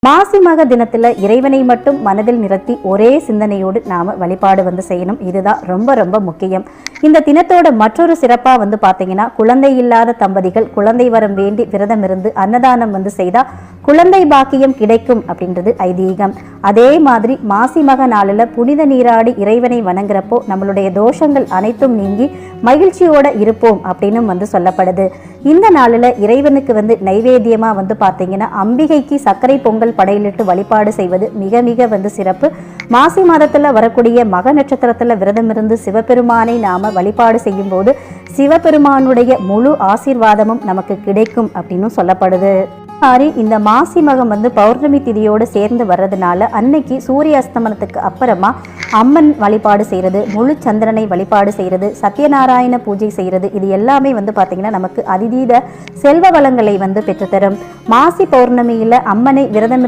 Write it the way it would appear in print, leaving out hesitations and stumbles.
மாசி மக தினத்துல இறைவனை மட்டும் மனதில் நிறுத்தி ஒரே சிந்தனையோடு நாம வழிபாடு செய்யணும். இதுதான் ரொம்ப ரொம்ப முக்கியம். இந்த தினத்தோட மற்றொரு சிறப்பா பாத்தீங்கன்னா, குழந்தை இல்லாத தம்பதிகள் குழந்தை வரம் வேண்டி விரதம் இருந்து அன்னதானம் செய்தா குழந்தை பாக்கியம் கிடைக்கும் அப்படின்றது ஐதீகம். அதே மாதிரி மாசி மக நாளில் புனித நீராடி இறைவனை வணங்குறப்போ நம்மளுடைய தோஷங்கள் அனைத்தும் நீங்கி மகிழ்ச்சியோட இருப்போம் அப்படின்னு சொல்லப்படுது. இந்த நாளில் இறைவனுக்கு நைவேத்தியமா பார்த்தீங்கன்னா, அம்பிகைக்கு சர்க்கரை பொங்கல் படையிலிட்டு வழிபாடு செய்வது மிக மிக சிறப்பு. மாசி மாதத்துல வரக்கூடிய மக நட்சத்திரத்துல விரதம் இருந்து சிவபெருமானை நாம வழிபாடு செய்யும் போது சிவபெருமானுடைய முழு ஆசீர்வாதமும் நமக்கு கிடைக்கும் அப்படின்னு சொல்லப்படுது. இந்த மாசி மகம் பௌர்ணமி திதியோடு சேர்ந்து வர்றதுனால அன்னைக்கு சூரிய அஸ்தமனத்துக்கு அப்புறமா அம்மன் வழிபாடு செய்யறது, முழு சந்திரனை வழிபாடு செய்யறது, சத்யநாராயண பூஜை செய்யறது, இது எல்லாமே பார்த்தீங்கன்னா நமக்கு அதிதீத செல்வ வளங்களை பெற்றுத்தரும். மாசி பௌர்ணமியில அம்மனை விரதம்